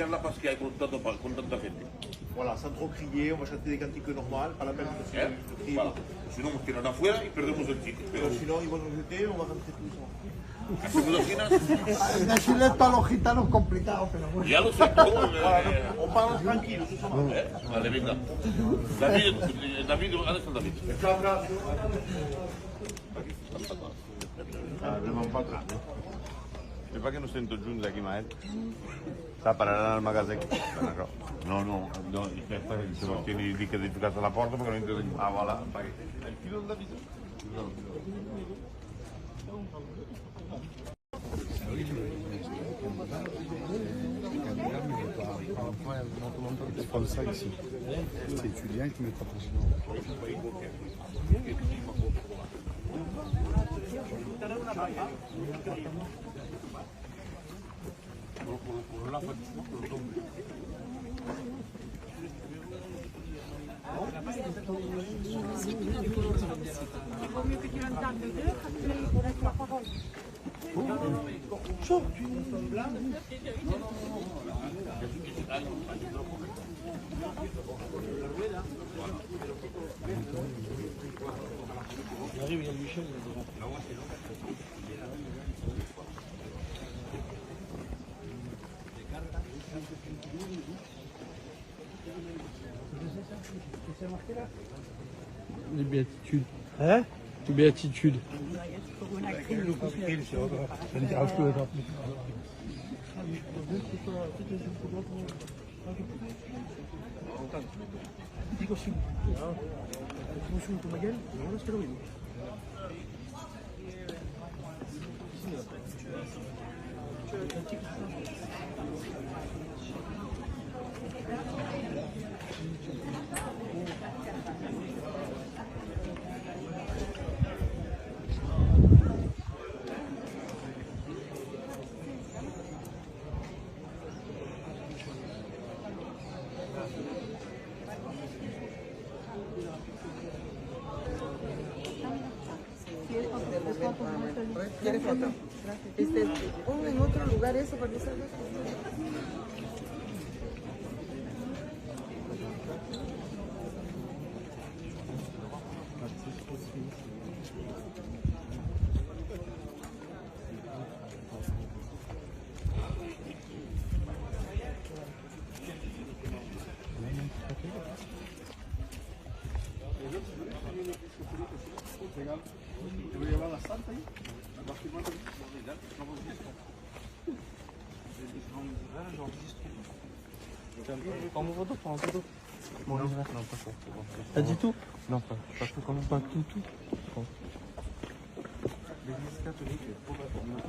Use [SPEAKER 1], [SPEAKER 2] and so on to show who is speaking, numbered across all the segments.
[SPEAKER 1] cambiarla parce qu'il y a con tanta gente.
[SPEAKER 2] Voilà, sans trop crier, on va chanter des cantiques normales, pas la peine de crier.
[SPEAKER 1] Voilà. Sinon, nos tiran afuera y perdemos el sitio.
[SPEAKER 2] Pero si no, ils vont nous jeter, on va rentrer tous ensemble.
[SPEAKER 1] Hacemos las giras.
[SPEAKER 3] Decirle esto a los gitanos complicado, pero bueno.
[SPEAKER 1] Ya lo sé todo.
[SPEAKER 2] On parle tranquille, ce soir.
[SPEAKER 1] Vale, venga. David, ¿dónde está David?
[SPEAKER 4] Andiamo un po' atrás. Mi fa che non sento giù da chi mai sta parando al magazzino. No, aspetta che se lo tieni lì che devi casa la porta perché non entro. Ah, voilà. Il filo da vita.
[SPEAKER 5] Comme ça ici. Tu viens et tu mets ta pression.
[SPEAKER 6] Il vaut mieux que tu l'entends de deux quand tu laisses la parole.
[SPEAKER 7] Les béatitudes. Hein? Les béatitudes.
[SPEAKER 8] ¿Quieres foto? Pongo en otro lugar eso para que salga.
[SPEAKER 2] Te voy a llevar la santa ahí.
[SPEAKER 7] Prends mon photo, prends un photo. Bon, non, pas ça. T'as dit tout? Non, pas tout, quand même pas tout. Bon. L'église catholique est probablement.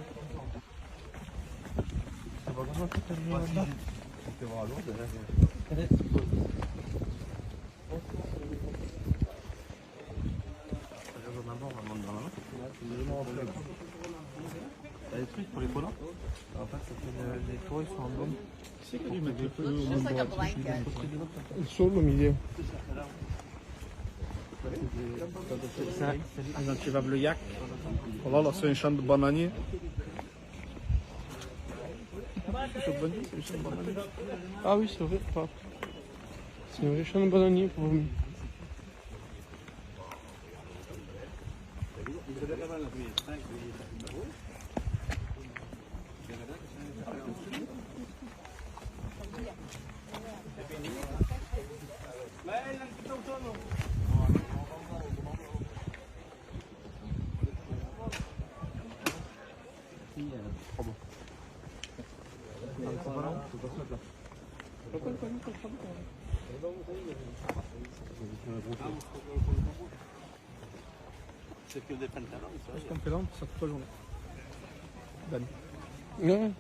[SPEAKER 7] Ça va vraiment tout à l'heure là. C'était vraiment lourd là. D'abord, on va monter dans la main. T'as des trucs pour les collants? En fait, ça fait les toits, ils sont en bombe. Solo milieu. Znači Vabljak. Voilà, c'est un champ de bananier. Ah oui, c'est vrai. C'est un vrai champ de bananier pour vous.
[SPEAKER 1] C'est que des pantalons, ça.
[SPEAKER 7] Parce qu'on fait là, ça toute la journée. Dan. Ouais.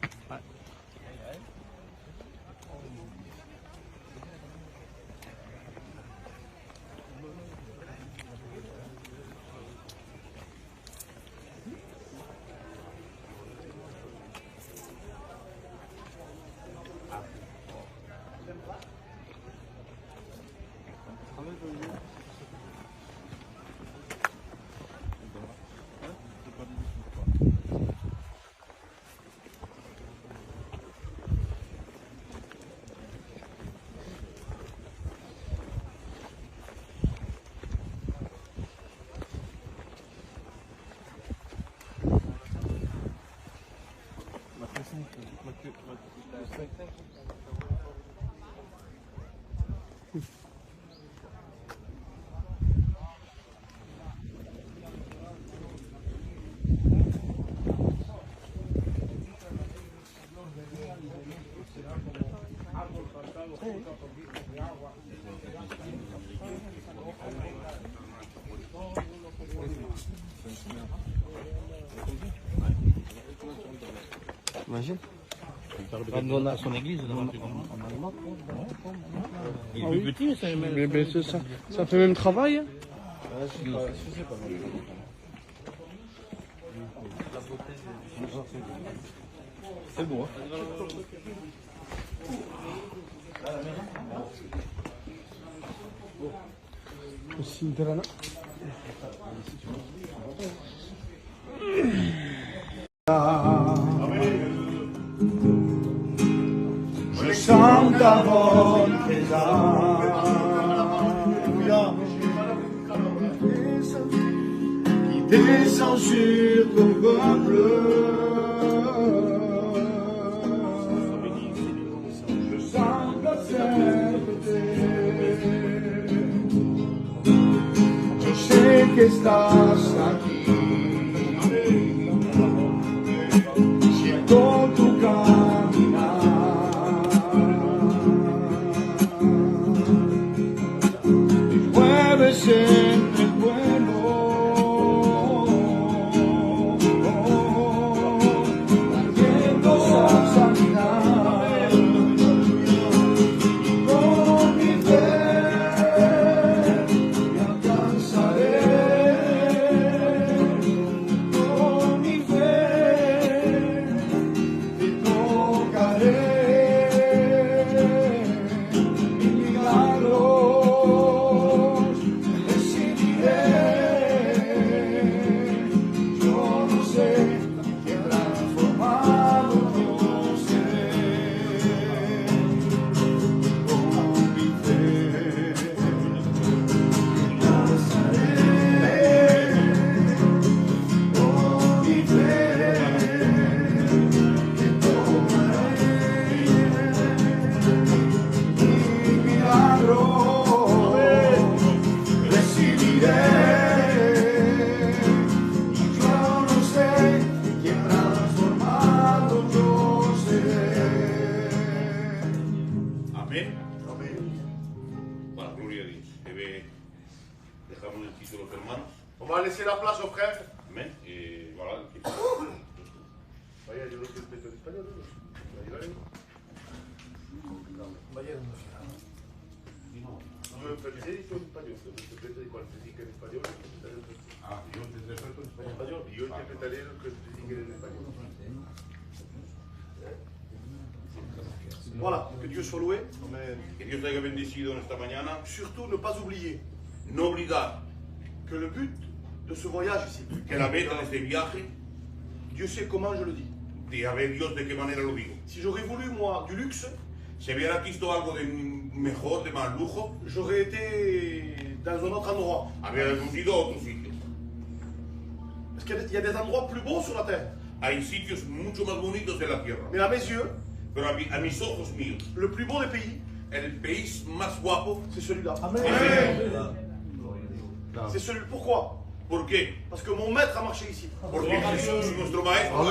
[SPEAKER 7] Imagine. Nous on a son église là-bas. Il est plus petit mais ça
[SPEAKER 5] Ça fait même travail. Hein.
[SPEAKER 7] C'est beau.
[SPEAKER 5] Aussi intéressant.
[SPEAKER 3] Je sens ta bonne présence qui descend sur ton peuple. Je sens ta sainteté. Je sais que estás aquí. Siento tu caminar. Y mueves entre el pueblo. Trayendo sanidad. Y con mi fe me alcanzaré. Con mi fe te tocaré. Mi milagros recibiré. Yo no sé qué transformado yo seré. Con mi fe me alzaré. Con mi fe te tocaré. Mi milagro recibiré. Y yo no sé qué transformado yo seré.
[SPEAKER 4] Amén. Para la gloria de Dios. Dejamos el título a los hermanos.
[SPEAKER 2] On va laisser la place aux frères.
[SPEAKER 4] Amén. Voilà.
[SPEAKER 2] Vaya, yo lo estoy en español. Yo empecé en español, pero interpreté cuando te dije en español.
[SPEAKER 4] Ah, yo te interpreto en español.
[SPEAKER 2] Español, y yo interpretaré lo que te dije en español. Voilà, que Dieu soit loué. Amen.
[SPEAKER 4] Que Dios te haya bendecido en esta mañana.
[SPEAKER 2] Surtout ne pas oublier
[SPEAKER 4] No olvidar
[SPEAKER 2] que le but de ce voyage ici,
[SPEAKER 4] que la meta de este viaje,
[SPEAKER 2] Dieu sait comment je le dis.
[SPEAKER 4] de a ver Dios de qué manera lo digo.
[SPEAKER 2] Si j'aurais voulu, moi, du luxe,
[SPEAKER 4] Si hubiera visto algo de mejor, de más lujo,
[SPEAKER 2] j'aurais été dans un autre endroit.
[SPEAKER 4] habría ido a otros sitios.
[SPEAKER 2] Parce qu'il y a des endroits plus beaux sur la terre.
[SPEAKER 4] Hay sitios mucho más bonitos de la tierra.
[SPEAKER 2] Mais à mes yeux,
[SPEAKER 4] Pero a mis ojos míos,
[SPEAKER 2] le plus beau des pays,
[SPEAKER 4] el país más guapo,
[SPEAKER 2] c'est celui-là. C'est celui. Pourquoi?
[SPEAKER 4] ¿por qué?
[SPEAKER 2] Parce que mon maître a marché ici.
[SPEAKER 4] Porque Jesús, nuestro maestro,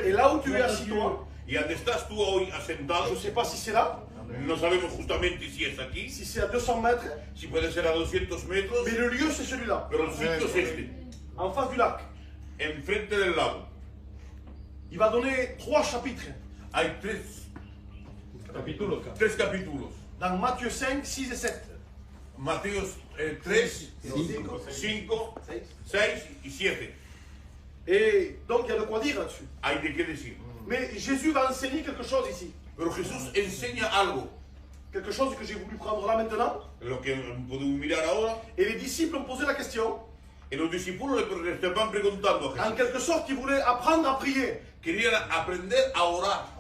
[SPEAKER 2] Et là où tu es assis, toi,
[SPEAKER 4] y donde estás tú hoy
[SPEAKER 2] je
[SPEAKER 4] asentado,
[SPEAKER 2] ne sais pas si c'est là,
[SPEAKER 4] no sabemos justamente si es aquí,
[SPEAKER 2] si c'est à 200 mètres,
[SPEAKER 4] si puede ser a 200 metros,
[SPEAKER 2] mais le lieu c'est celui-là,
[SPEAKER 4] pero el sitio es este,
[SPEAKER 2] en face du lac.
[SPEAKER 4] enfrente del lago.
[SPEAKER 2] Il va donner 3 chapitres
[SPEAKER 4] Hay tres capítulos.
[SPEAKER 2] dans Matthieu 5, 6 et 7.
[SPEAKER 4] Mateo 3, 5, 6 y 7.
[SPEAKER 2] Et donc il y a de quoi dire là-dessus.
[SPEAKER 4] Hay de qué decir.
[SPEAKER 2] Mais Jésus va enseigner quelque chose ici.
[SPEAKER 4] Pero Jesús enseña algo,
[SPEAKER 2] Quelque chose que j'ai voulu prendre là maintenant.
[SPEAKER 4] lo que podemos mirar ahora,
[SPEAKER 2] Et les disciples ont posé la question.
[SPEAKER 4] y los discípulos le estaban preguntando a
[SPEAKER 2] En
[SPEAKER 4] Jesús.
[SPEAKER 2] quelque sorte, ils voulaient apprendre à prier.
[SPEAKER 4] Querían aprender a orar.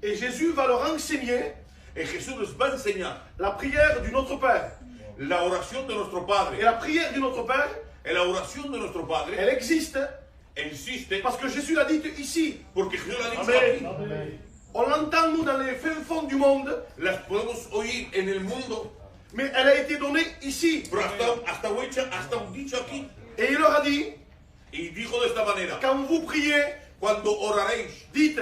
[SPEAKER 2] Et Jésus va leur enseigner
[SPEAKER 4] Y Jesús les va a enseñar
[SPEAKER 2] la prière du Notre Père.
[SPEAKER 4] la oración de nuestro
[SPEAKER 2] Et
[SPEAKER 4] Padre.
[SPEAKER 2] la prière du Notre Père,
[SPEAKER 4] En la oración de nuestro Padre
[SPEAKER 2] elle existe
[SPEAKER 4] insiste
[SPEAKER 2] parce que Jésus l'a dit ici.
[SPEAKER 4] porque Jesús la ha dicho
[SPEAKER 2] Amén.
[SPEAKER 4] aquí.
[SPEAKER 2] On l'entend, nous, dans les fins fonds du monde,
[SPEAKER 4] Las podemos oír en el mundo,
[SPEAKER 2] mais elle a été donnée ici.
[SPEAKER 4] pero hasta un dicho aquí.
[SPEAKER 2] Et il leur a dit,
[SPEAKER 4] Y dijo de esta manera:
[SPEAKER 2] quand vous priez,
[SPEAKER 4] cuando oraréis,
[SPEAKER 2] dites,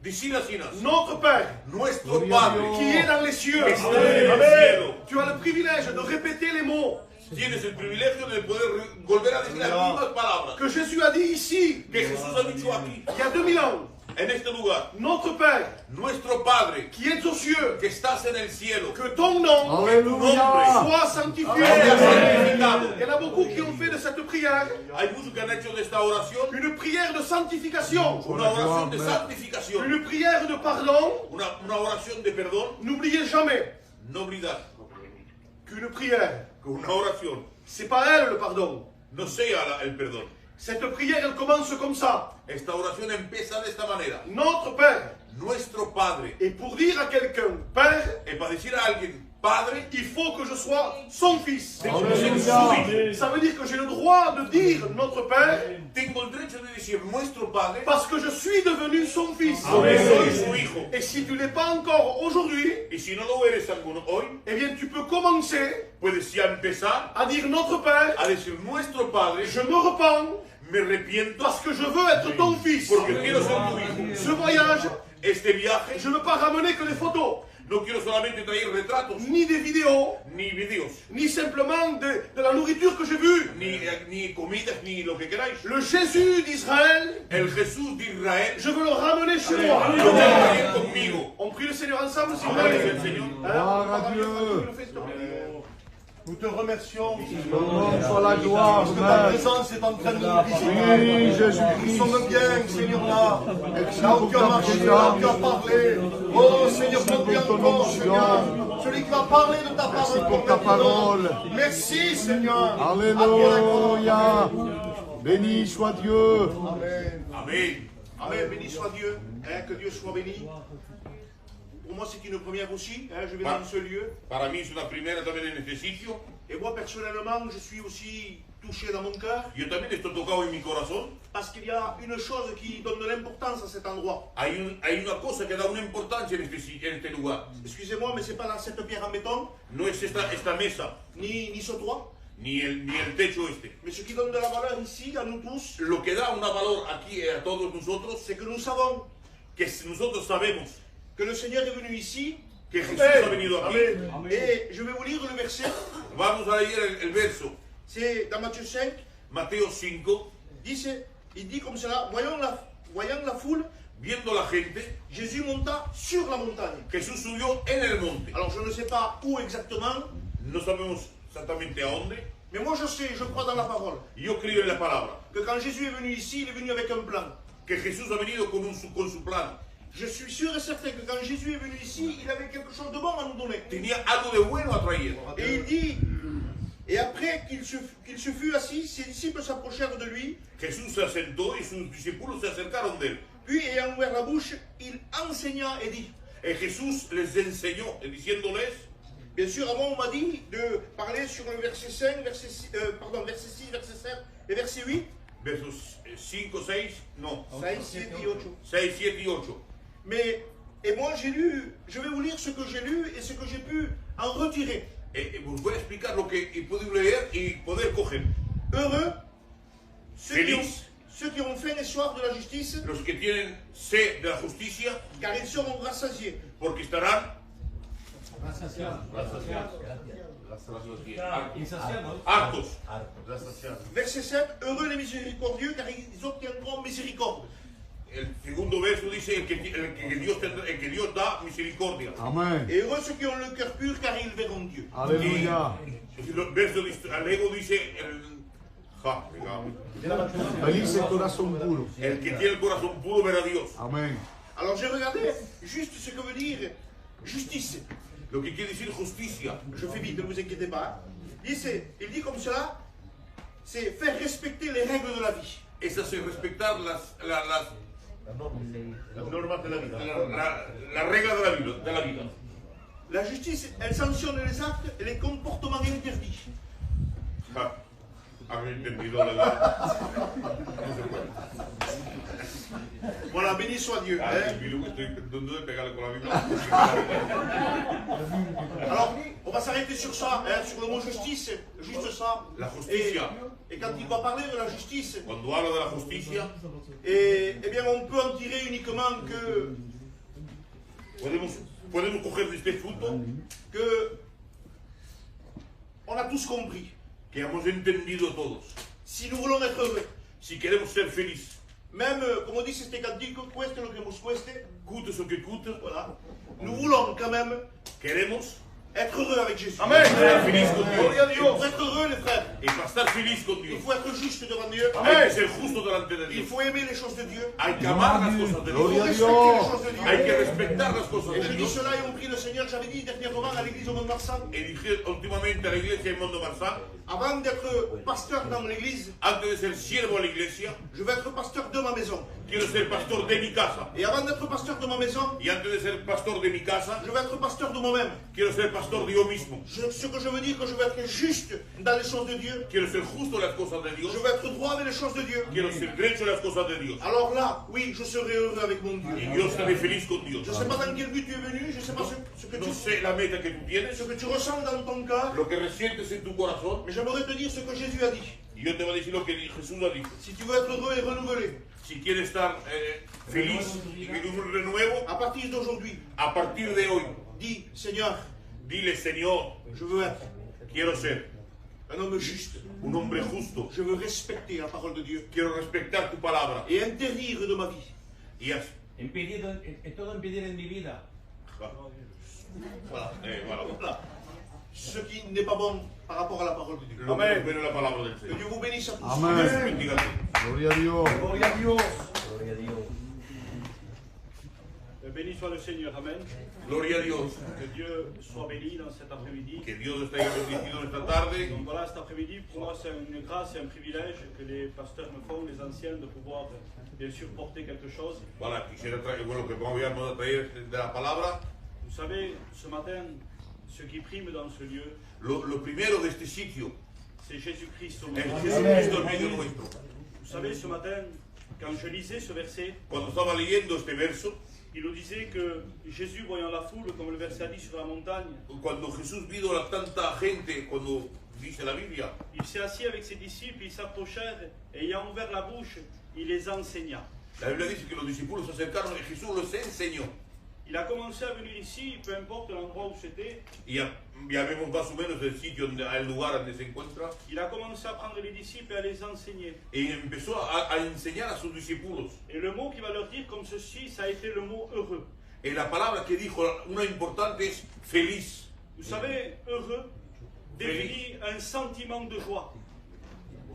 [SPEAKER 1] Decir así,
[SPEAKER 2] Notre Père,
[SPEAKER 1] nuestro Padre,
[SPEAKER 2] qui est dans les cieux.
[SPEAKER 1] que está en el cielo.
[SPEAKER 2] Tu as le privilège de répéter les mots
[SPEAKER 1] Tienes el privilegio de poder volver a decir las mismas palabras
[SPEAKER 2] que Jésus a dit ici,
[SPEAKER 1] que Jesús ha dicho aquí,
[SPEAKER 2] il y a 2000 ans.
[SPEAKER 1] en este lugar.
[SPEAKER 2] Notre Père,
[SPEAKER 1] Nuestro Padre,
[SPEAKER 2] qui est aux cieux,
[SPEAKER 1] que estás en el cielo,
[SPEAKER 2] que ton nom
[SPEAKER 1] que tu nombre
[SPEAKER 2] soit sanctifié.
[SPEAKER 1] sea santificado.
[SPEAKER 2] Il y en a beaucoup qui ont fait de cette prière
[SPEAKER 1] Hay muchos que han hecho de esta oración
[SPEAKER 2] une prière de sanctification,
[SPEAKER 1] una oración de santificación,
[SPEAKER 2] une prière de pardon.
[SPEAKER 1] una oración de perdón.
[SPEAKER 2] N'oubliez jamais
[SPEAKER 1] No olvidar
[SPEAKER 2] qu'une prière,
[SPEAKER 1] que una oración
[SPEAKER 2] c'est pas elle le pardon.
[SPEAKER 1] no sea el perdón.
[SPEAKER 2] Cette prière, elle commence comme ça.
[SPEAKER 1] Esta oración empieza de esta manera.
[SPEAKER 2] Notre Père.
[SPEAKER 1] Nuestro Padre.
[SPEAKER 2] Et pour dire à quelqu'un Père,
[SPEAKER 1] Y para decir a alguien Padre,
[SPEAKER 2] il faut que je sois son fils.
[SPEAKER 1] tengo que ser su hijo.
[SPEAKER 2] Ça veut dire que j'ai le droit de dire notre Père
[SPEAKER 1] Tengo el derecho de decir nuestro Padre
[SPEAKER 2] parce que je suis devenu son fils.
[SPEAKER 1] porque soy su hijo.
[SPEAKER 2] Et si tu n'es pas encore aujourd'hui,
[SPEAKER 1] Y si no lo eres alguno hoy,
[SPEAKER 2] eh bien tu peux commencer
[SPEAKER 1] puedes ya empezar
[SPEAKER 2] à dire notre Père,
[SPEAKER 1] a decir nuestro Padre,
[SPEAKER 2] je me repens
[SPEAKER 1] me arrepiento
[SPEAKER 2] parce que je veux être ton fils.
[SPEAKER 1] porque quiero ser tu hijo.
[SPEAKER 2] Ce voyage,
[SPEAKER 1] Este viaje
[SPEAKER 2] je ne veux pas ramener que des photos,
[SPEAKER 1] no quiero solamente traer retratos,
[SPEAKER 2] ni des vidéos,
[SPEAKER 1] ni videos,
[SPEAKER 2] ni simplement de la nourriture que j'ai vue.
[SPEAKER 1] ni comidas, ni lo que queráis.
[SPEAKER 2] Le Jésus d'Israël,
[SPEAKER 1] El Jesús de Israel,
[SPEAKER 2] je veux le ramener chez moi.
[SPEAKER 1] lo quiero traer conmigo.
[SPEAKER 2] On prie le Seigneur ensemble, s'il vous
[SPEAKER 1] Gloria
[SPEAKER 2] plaît.
[SPEAKER 1] al Señor.
[SPEAKER 2] Gloire à Dieu.
[SPEAKER 3] Nous te remercions.
[SPEAKER 5] Sois la gloire,
[SPEAKER 3] Parce que ta présence est en train de nous visiter. Nous sommes bien, Seigneur, là. Là où tu as marché, là où tu as parlé. Oh, Seigneur, conduis encore, Seigneur. Celui qui va parler de ta parole. Merci pour ta parole. Merci, Seigneur.
[SPEAKER 5] Alléluia. Béni soit Dieu.
[SPEAKER 3] Amen.
[SPEAKER 1] Amén.
[SPEAKER 2] Amen, béni soit Dieu. Que Dieu soit béni. Pour moi, c'est une première aussi. Je vais dans ce lieu.
[SPEAKER 1] Para mí es una primera también en este sitio.
[SPEAKER 2] Et moi, personnellement, je suis aussi touché dans mon cœur.
[SPEAKER 1] Yo también estoy tocado en mi corazón.
[SPEAKER 2] Parce qu'il y a une chose qui donne de l'importance à cet endroit.
[SPEAKER 1] Hay una cosa que da una importancia en este lugar.
[SPEAKER 2] Excusez-moi, mais c'est pas là, cette pierre en béton,
[SPEAKER 1] No es esta mesa,
[SPEAKER 2] ni ce toit.
[SPEAKER 1] ni el techo este.
[SPEAKER 2] Mais ce qui donne de la valeur ici, à nous tous,
[SPEAKER 1] Lo que da una valor aquí a todos nosotros,
[SPEAKER 2] c'est que nous savons
[SPEAKER 1] que nosotros sabemos
[SPEAKER 2] que le Seigneur est venu ici.
[SPEAKER 1] que Jesús ha venido aquí.
[SPEAKER 2] Et je vais vous lire le verset.
[SPEAKER 1] Vamos a leer el verso.
[SPEAKER 2] C'est dans Matthieu 5.
[SPEAKER 1] Mateo 5,
[SPEAKER 2] Il dit comme cela, voyant la foule,
[SPEAKER 1] viendo la gente,
[SPEAKER 2] Jésus monta sur la montagne.
[SPEAKER 1] Jesús subió en el monte.
[SPEAKER 2] Alors je ne sais pas où exactement,
[SPEAKER 1] No sabemos exactamente a dónde.
[SPEAKER 2] mais moi je sais, je crois dans la parole,
[SPEAKER 1] Yo creo en la palabra,
[SPEAKER 2] que quand Jésus est venu ici, il est venu avec un plan.
[SPEAKER 1] que Jesús ha venido con su plan.
[SPEAKER 2] Je suis sûr et certain que quand Jésus est venu ici, il avait quelque chose de bon à nous donner.
[SPEAKER 1] Tenía algo de bueno a traer.
[SPEAKER 2] Et il dit, et après qu'il se fut assis, ses disciples s'approchèrent de lui,
[SPEAKER 1] Jesús se sentó y sus discípulos se acercaron de él.
[SPEAKER 2] puis ayant ouvert la bouche, il enseigna et dit.
[SPEAKER 1] Y Jesús les enseñó diciéndoles,
[SPEAKER 2] Bien sûr, avant on m'a dit de parler sur le verset 5, verset 6, verset 7 et verset 8.
[SPEAKER 1] versos 5, 6, no,
[SPEAKER 2] 6, 7 et 8.
[SPEAKER 1] 6, 7 y 8.
[SPEAKER 2] Mais, et moi j'ai lu, je vais vous lire ce que j'ai lu et ce que j'ai pu en retirer.
[SPEAKER 1] Os voy a explicar lo que he podido leer y poder coger.
[SPEAKER 2] Heureux
[SPEAKER 1] Feliz
[SPEAKER 2] ceux qui ont faim et soif de la justice,
[SPEAKER 1] los que tienen sed de la justicia,
[SPEAKER 2] car ils seront rassasiés.
[SPEAKER 1] porque estarán hartos.
[SPEAKER 2] Verset 7, heureux les miséricordieux, car ils obtiendront miséricorde.
[SPEAKER 1] El segundo verso dice el que Dios da misericordia.
[SPEAKER 5] Amen.
[SPEAKER 2] Et heureux ceux qui ont le cœur pur, car ils verront Dieu.
[SPEAKER 5] Alléluia.
[SPEAKER 1] El verso alego dice
[SPEAKER 5] Feliz el corazón puro.
[SPEAKER 1] el que tiene el corazón puro verá a Dios.
[SPEAKER 5] Amen.
[SPEAKER 2] Alors j'ai regardé juste ce que veut dire justice.
[SPEAKER 1] Lo que quiere decir justicia.
[SPEAKER 2] Je fais vite, ne vous inquiétez pas. Il dit comme cela, c'est faire respecter les règles de la vie.
[SPEAKER 1] Es hacer respetar las
[SPEAKER 2] normas de la vida.
[SPEAKER 1] la regla de la vida.
[SPEAKER 2] La justice, elle sanctionne les actes et les comportements interdits.
[SPEAKER 1] Había entendido la
[SPEAKER 2] Voilà, béni soit Dieu.
[SPEAKER 1] Estoy tratando de pegarle con la Biblia.
[SPEAKER 2] Alors, on va s'arrêter sur ça, hein, sur le mot justice, juste ça.
[SPEAKER 1] La justicia.
[SPEAKER 2] Et quand il va parler de la justice,
[SPEAKER 1] Cuando habla de la justicia,
[SPEAKER 2] eh bien on peut en tirer uniquement que
[SPEAKER 1] podemos coger de este fruto
[SPEAKER 2] on a tous compris.
[SPEAKER 1] que hemos entendido todos.
[SPEAKER 2] Si nous voulons être heureux,
[SPEAKER 1] Si queremos ser felices,
[SPEAKER 2] même, como dice este cantico, cueste lo que nos cueste,
[SPEAKER 1] cute o que cute,
[SPEAKER 2] voilà, nous voulons quand même
[SPEAKER 1] queremos
[SPEAKER 2] être heureux avec Jésus.
[SPEAKER 3] Amen.
[SPEAKER 1] ser felices con
[SPEAKER 2] Gloria a
[SPEAKER 1] Dios.
[SPEAKER 2] Dios. Pour être heureux, les frères,
[SPEAKER 1] Y para estar feliz con
[SPEAKER 2] il
[SPEAKER 1] Dios,
[SPEAKER 2] faut être juste devant Dieu.
[SPEAKER 1] hay que ser justo delante de
[SPEAKER 2] Il
[SPEAKER 1] Dios.
[SPEAKER 2] faut aimer les choses de Dieu.
[SPEAKER 1] Hay que amar las cosas de
[SPEAKER 2] Il faut
[SPEAKER 1] Dios.
[SPEAKER 2] respecter les choses de
[SPEAKER 1] Hay
[SPEAKER 2] Dieu.
[SPEAKER 1] que respetar las cosas
[SPEAKER 2] Et
[SPEAKER 1] de
[SPEAKER 2] je dis
[SPEAKER 1] Dios.
[SPEAKER 2] cela et on prie le Seigneur, j'avais dit dernièrement à l'église au Mont-Marsan,
[SPEAKER 1] Y dije últimamente a la iglesia en Mondo Marzán,
[SPEAKER 2] avant d'être pasteur dans l'église,
[SPEAKER 1] antes de ser siervo a la iglesia,
[SPEAKER 2] je vais être pasteur de ma maison.
[SPEAKER 1] quiero ser pastor de mi casa.
[SPEAKER 2] Et avant d'être pasteur de ma maison,
[SPEAKER 1] Y antes de ser pastor de mi casa,
[SPEAKER 2] je vais être pasteur de moi-même.
[SPEAKER 1] quiero ser pastor de yo mismo.
[SPEAKER 2] Ce que je veux dire, que je vais être juste dans les choses de Dieu.
[SPEAKER 1] Quiero ser justo en las cosas de Dios.
[SPEAKER 2] Je vais être droit avec les choses de Dieu.
[SPEAKER 1] Quiero ser derecho en las cosas de Dios.
[SPEAKER 2] Alors là, oui, je serai heureux avec mon Dieu.
[SPEAKER 1] Y yo estaré feliz con Dios.
[SPEAKER 2] Je ne sais pas dans quel but tu es venu, je ne sais pas ce que
[SPEAKER 1] No sé la meta que tú tienes,
[SPEAKER 2] tu ressens dans ton cœur,
[SPEAKER 1] lo que resientes en tu corazón.
[SPEAKER 2] mais j'aimerais te dire ce que Jésus a dit.
[SPEAKER 1] Y yo te voy a decir lo que Jesús ha dicho.
[SPEAKER 2] Si tu veux être heureux et renouvelé,
[SPEAKER 1] Si quieres estar feliz y que un renuevo,
[SPEAKER 2] à partir d'aujourd'hui,
[SPEAKER 1] a partir de hoy,
[SPEAKER 2] dis, Seigneur,
[SPEAKER 1] dile, Señor,
[SPEAKER 2] je veux être
[SPEAKER 1] quiero ser
[SPEAKER 2] un homme juste.
[SPEAKER 1] un hombre justo.
[SPEAKER 2] Je veux respecter la parole de Dieu
[SPEAKER 1] Quiero respetar tu palabra.
[SPEAKER 2] et interdire de ma vie.
[SPEAKER 1] Y así.
[SPEAKER 9] todo impedir en mi vida.
[SPEAKER 1] Voilà.
[SPEAKER 2] Voilà. Ce qui n'est pas bon par rapport à la parole de Dieu.
[SPEAKER 1] Lo que no viene la palabra del
[SPEAKER 2] Que
[SPEAKER 1] Señor.
[SPEAKER 2] Dieu vous bénisse à tous.
[SPEAKER 5] Amen.
[SPEAKER 1] Dios te bendiga a todos.
[SPEAKER 5] Gloria a Dios.
[SPEAKER 3] Gloria a Dios.
[SPEAKER 10] Béni soit le Seigneur, Amen.
[SPEAKER 1] Gloria a Dios.
[SPEAKER 10] Que Dieu soit béni dans cet après-midi.
[SPEAKER 1] Que Dios esté bendecido esta tarde.
[SPEAKER 10] Donc voilà, cet après-midi, pour moi, c'est une grâce et un privilège que les pasteurs me font, les anciens, de pouvoir bien sûr porter quelque chose.
[SPEAKER 1] Voilà, quisiera traer, bueno, que vamos a traer de la palabra.
[SPEAKER 10] Vous savez, ce matin, ce qui prime dans ce lieu,
[SPEAKER 1] Lo primero de este sitio
[SPEAKER 10] c'est Jésus-Christ au
[SPEAKER 1] es
[SPEAKER 10] milieu.
[SPEAKER 1] Jesucristo en medio nuestro.
[SPEAKER 10] Vous savez, ce matin, quand je lisais ce verset,
[SPEAKER 1] Cuando estaba leyendo este verso,
[SPEAKER 10] il nous disait que Jésus, voyant la foule, comme le verset a dit, sur la montagne,
[SPEAKER 1] cuando Jesús vio a tanta gente, cuando dice la Biblia,
[SPEAKER 10] il s'est assis avec ses disciples, ils s'approchèrent, et ayant ouvert la bouche, il les enseigna.
[SPEAKER 1] la Biblia dice que los discípulos se acercaron y Jesús los enseñó.
[SPEAKER 10] Il a commencé à venir ici, peu importe l'endroit où c'était,
[SPEAKER 1] Y ya vemos más o menos el sitio, el lugar donde se encuentra.
[SPEAKER 10] il a commencé à prendre les disciples et à les enseigner.
[SPEAKER 1] Y empezó a enseñar a sus discípulos.
[SPEAKER 10] Et le mot qu'il va leur dire comme ceci, ça a été le mot heureux.
[SPEAKER 1] Y la palabra que dijo, una importante, es feliz.
[SPEAKER 10] Vous savez, heureux définit un sentiment de joie.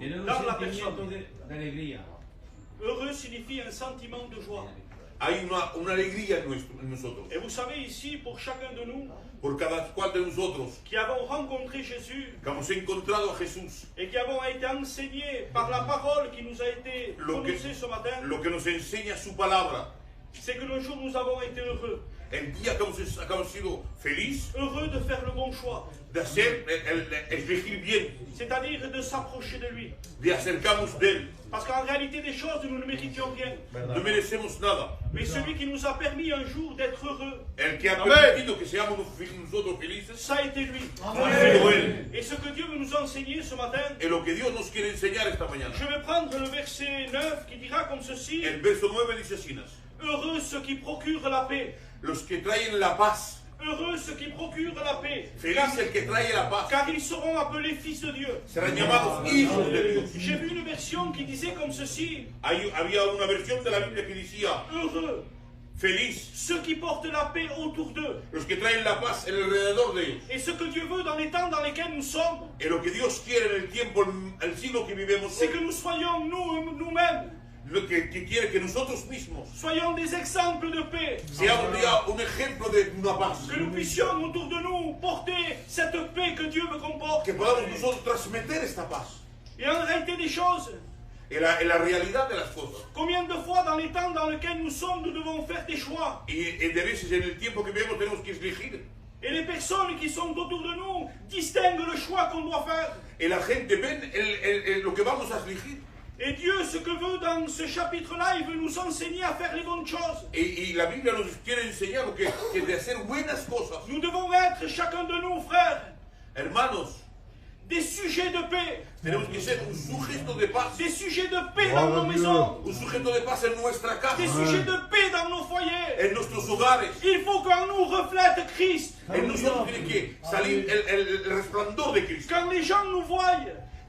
[SPEAKER 9] Tener un
[SPEAKER 10] Dans la
[SPEAKER 9] sentimiento
[SPEAKER 10] personne.
[SPEAKER 9] de alegría.
[SPEAKER 10] Heureux signifie un sentiment de joie.
[SPEAKER 1] Hay una alegría en nosotros.
[SPEAKER 10] Et vous savez ici, pour chacun de nous,
[SPEAKER 1] Por cada cual de nosotros
[SPEAKER 10] qui avons rencontré Jésus
[SPEAKER 1] que hemos encontrado a Jesús,
[SPEAKER 10] et qui avons été enseignés par la parole qui nous a été
[SPEAKER 1] Lo que-
[SPEAKER 10] prononcée ce matin,
[SPEAKER 1] lo que nos enseña su palabra,
[SPEAKER 10] c'est que le jour où nous avons été heureux.
[SPEAKER 1] el día que hemos sido feliz
[SPEAKER 10] Heureux de faire le bon choix.
[SPEAKER 1] de hacer, elegir bien,
[SPEAKER 10] C'est-à-dire de s'approcher de lui.
[SPEAKER 1] de acercarnos de Él.
[SPEAKER 10] Parce qu'en réalité des choses, nous ne méritions rien.
[SPEAKER 1] No merecemos nada.
[SPEAKER 10] Mais celui qui nous a permis un jour d'être heureux,
[SPEAKER 1] El que ha permitido que seamos nosotros felices,
[SPEAKER 10] ça a été lui.
[SPEAKER 1] ha sido Él.
[SPEAKER 10] Et ce que Dieu veut nous enseigner ce matin,
[SPEAKER 1] Y lo que Dios nos quiere enseñar esta mañana.
[SPEAKER 10] je vais prendre le verset 9 qui dira comme ceci:
[SPEAKER 1] El verso 9 dice así:
[SPEAKER 10] heureux ceux qui procurent la paix.
[SPEAKER 1] los que traen la paz.
[SPEAKER 10] Heureux ceux qui procurent la paix.
[SPEAKER 1] Feliz el que trae la paz.
[SPEAKER 10] Car ils seront appelés fils de Dieu.
[SPEAKER 1] Serán llamados hijos de Dios.
[SPEAKER 10] J'ai vu une version qui disait comme ceci:
[SPEAKER 1] Había una versión de la Biblia que decía:
[SPEAKER 10] heureux
[SPEAKER 1] feliz
[SPEAKER 10] ceux qui portent la paix autour d'eux.
[SPEAKER 1] los que traen la paz alrededor de ellos.
[SPEAKER 10] Et ce que Dieu veut dans les temps dans lesquels nous sommes,
[SPEAKER 1] Y lo que Dios quiere en el tiempo, en el siglo que vivimos
[SPEAKER 10] c'est
[SPEAKER 1] hoy,
[SPEAKER 10] que nous soyons nous-mêmes,
[SPEAKER 1] lo que quiere que nosotros mismos
[SPEAKER 10] soyons des exemples de paix.
[SPEAKER 1] seamos ya un ejemplo de una paz.
[SPEAKER 10] Que nous puissions autour de nous porter cette paix que Dieu veut qu'on porte.
[SPEAKER 1] Que podamos nosotros transmitir esta paz.
[SPEAKER 10] Et en réalité des choses,
[SPEAKER 1] En la realidad de las cosas.
[SPEAKER 10] combien de fois dans les temps dans lesquels nous sommes, nous devons faire des choix.
[SPEAKER 1] Y de veces en el tiempo que vivimos tenemos que elegir.
[SPEAKER 10] Et les personnes qui sont autour de nous distinguent le choix qu'on doit faire.
[SPEAKER 1] Y la gente ven lo que vamos a elegir.
[SPEAKER 10] Et Dieu, ce que veut dans ce chapitre-là, il veut nous enseigner à faire les bonnes choses.
[SPEAKER 1] Y la Biblia nos quiere enseñar lo que de hacer buenas cosas.
[SPEAKER 10] Nous devons être, chacun de nous, frères,
[SPEAKER 1] Hermanos,
[SPEAKER 10] des sujets de paix.
[SPEAKER 1] tenemos que ser un sujeto de paz.
[SPEAKER 10] Des sujets de paix dans nos maisons.
[SPEAKER 1] Un sujeto de paz en nuestra casa.
[SPEAKER 10] Des sujets de paix dans nos foyers.
[SPEAKER 1] En nuestros hogares.
[SPEAKER 10] Il faut qu'en nous reflète Christ.
[SPEAKER 1] En nosotros tiene que salir el resplandor de Cristo.
[SPEAKER 10] Quand les gens nous voient,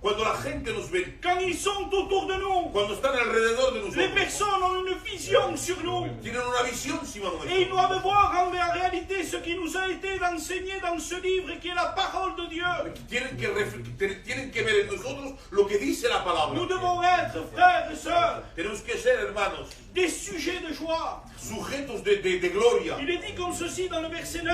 [SPEAKER 1] Cuando la gente nos ve,
[SPEAKER 10] quand ils sont autour de nous,
[SPEAKER 1] cuando están alrededor de
[SPEAKER 10] les
[SPEAKER 1] nosotros,
[SPEAKER 10] personnes ont une vision sur nous.
[SPEAKER 1] tienen una visión encima
[SPEAKER 10] Et ils
[SPEAKER 1] nuestra.
[SPEAKER 10] doivent voir en réalité ce qui nous a été enseigné dans ce livre qui est la parole de Dieu.
[SPEAKER 1] Tienen que ver en nosotros lo que dice la palabra.
[SPEAKER 10] Nous devons être, frères et sœurs,
[SPEAKER 1] Tenemos que ser, hermanos,
[SPEAKER 10] des sujets de joie.
[SPEAKER 1] sujetos de gloria.
[SPEAKER 10] Il est dit comme ceci dans le verset 9.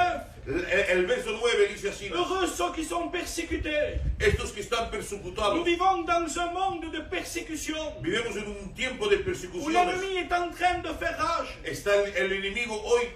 [SPEAKER 1] El verso 9 dice así:
[SPEAKER 10] Heureux ceux qui sont persécutés.
[SPEAKER 1] estos que están
[SPEAKER 10] Nous
[SPEAKER 1] persecutados.
[SPEAKER 10] vivons dans un monde de persécution
[SPEAKER 1] Vivimos en un tiempo de
[SPEAKER 10] où
[SPEAKER 1] persecuciones.
[SPEAKER 10] l'ennemi est en train de faire rage.
[SPEAKER 1] Está el enemigo hoy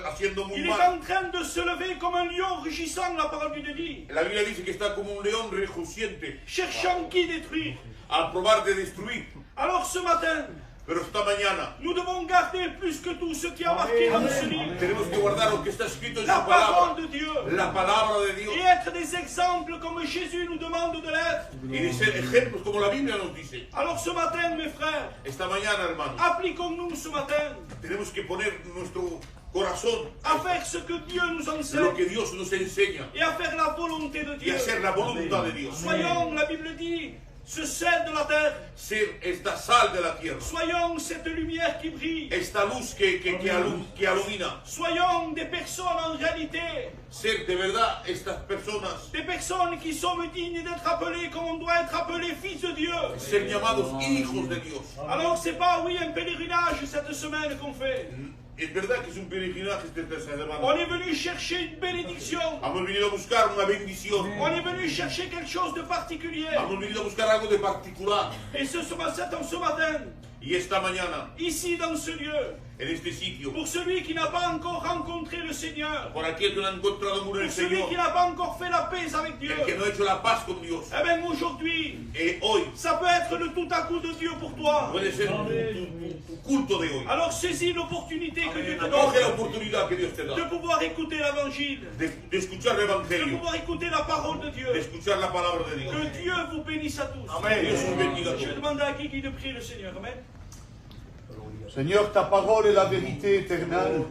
[SPEAKER 1] haciendo muy
[SPEAKER 10] Il est
[SPEAKER 1] mal.
[SPEAKER 10] en train de se lever comme un lion rugissant, la parole du dit,
[SPEAKER 1] La Biblia dice que está como un león rejuciente
[SPEAKER 10] cherchant qui détruire.
[SPEAKER 1] al probar de destruir.
[SPEAKER 10] Alors ce matin,
[SPEAKER 1] Pero esta mañana
[SPEAKER 10] nous devons garder plus que tout ce qui a marqué dans ce livre,
[SPEAKER 1] tenemos que guardar lo que está escrito en
[SPEAKER 10] la
[SPEAKER 1] su palabra,
[SPEAKER 10] parole de Dieu,
[SPEAKER 1] la palabra de Dios,
[SPEAKER 10] et être des exemples comme Jésus nous demande de l'être.
[SPEAKER 1] y de ser ejemplos como la Biblia nos dice.
[SPEAKER 10] Alors ce matin, mes frères,
[SPEAKER 1] Esta mañana, hermanos,
[SPEAKER 10] appliquons-nous ce matin
[SPEAKER 1] tenemos que poner nuestro corazón
[SPEAKER 10] à faire ce que Dieu nous
[SPEAKER 1] lo
[SPEAKER 10] enseigne
[SPEAKER 1] que Dios nos enseña
[SPEAKER 10] et à faire la volonté de
[SPEAKER 1] y
[SPEAKER 10] Dieu.
[SPEAKER 1] hacer la voluntad de Dios.
[SPEAKER 10] Soyons, la Bible dit, ce sel de la terre.
[SPEAKER 1] Ser esta sal de la tierra,
[SPEAKER 10] Soyons cette lumière qui brille.
[SPEAKER 1] esta luz que alumina.
[SPEAKER 10] Soyons des personnes en réalité,
[SPEAKER 1] Ser de verdad estas personas,
[SPEAKER 10] des personnes qui sont dignes d'être appelées comme on doit être appelé fils de Dieu.
[SPEAKER 1] ser llamados hijos de Dios.
[SPEAKER 10] Alors c'est pas, oui, un pèlerinage cette semaine qu'on fait.
[SPEAKER 1] Es verdad que es un peregrinaje esta semana.
[SPEAKER 10] On est venu chercher une bénédiction.
[SPEAKER 1] Hemos venido a buscar una bendición.
[SPEAKER 10] On est venu chercher quelque chose de particulier.
[SPEAKER 1] Hemos venido a buscar algo de particular.
[SPEAKER 10] Et ce matin,
[SPEAKER 1] Y esta mañana,
[SPEAKER 10] ici dans ce lieu,
[SPEAKER 1] en este sitio,
[SPEAKER 10] pour celui qui n'a pas encore rencontré le Seigneur,
[SPEAKER 1] por aquel que no ha encontrado aún el
[SPEAKER 10] pour celui
[SPEAKER 1] Señor,
[SPEAKER 10] qui n'a pas encore fait la paix avec Dieu,
[SPEAKER 1] el que no ha hecho la paz con Dios,
[SPEAKER 10] eh bien aujourd'hui,
[SPEAKER 1] hoy
[SPEAKER 10] ça peut être le tout à coup de Dieu pour toi.
[SPEAKER 1] puede ser tu culto de hoy.
[SPEAKER 10] Alors saisis l'opportunité que Dieu te
[SPEAKER 1] Coge
[SPEAKER 10] donne
[SPEAKER 1] la oportunidad que Dios te da
[SPEAKER 10] de pouvoir écouter l'évangile,
[SPEAKER 1] de escuchar el
[SPEAKER 10] de
[SPEAKER 1] Evangelio,
[SPEAKER 10] pouvoir écouter la parole de Dieu.
[SPEAKER 1] de escuchar la palabra de Dios.
[SPEAKER 10] Que Dieu vous bénisse à tous.
[SPEAKER 1] Dios os bendiga a
[SPEAKER 10] Je vais
[SPEAKER 1] todos.
[SPEAKER 10] demander à Guigui de prier le Seigneur. Amen.
[SPEAKER 5] Seigneur, ta parole est la vérité éternelle.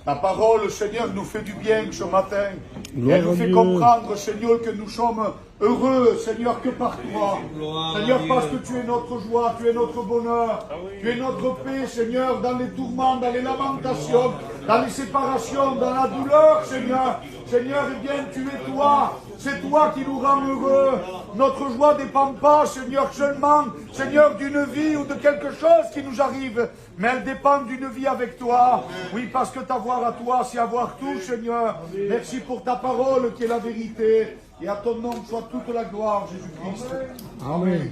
[SPEAKER 5] Ta parole, Seigneur, nous fait du bien ce matin. Et elle nous fait comprendre, Seigneur, que nous sommes heureux, Seigneur, que par toi. Seigneur, parce que tu es notre joie, tu es notre bonheur, tu es notre paix, Seigneur, dans les tourments, dans les lamentations, dans les séparations, dans la douleur, Seigneur. Seigneur, eh bien, tu es toi. C'est toi qui nous rends heureux. Notre joie ne dépend pas, Seigneur, seulement, Seigneur, d'une vie ou de quelque chose qui nous arrive, mais elle dépend d'une vie avec toi. Oui, parce que t'avoir à toi, c'est avoir tout, Seigneur. Merci pour ta parole qui est la vérité. Et à ton nom soit toute la gloire, Jésus-Christ. Amen.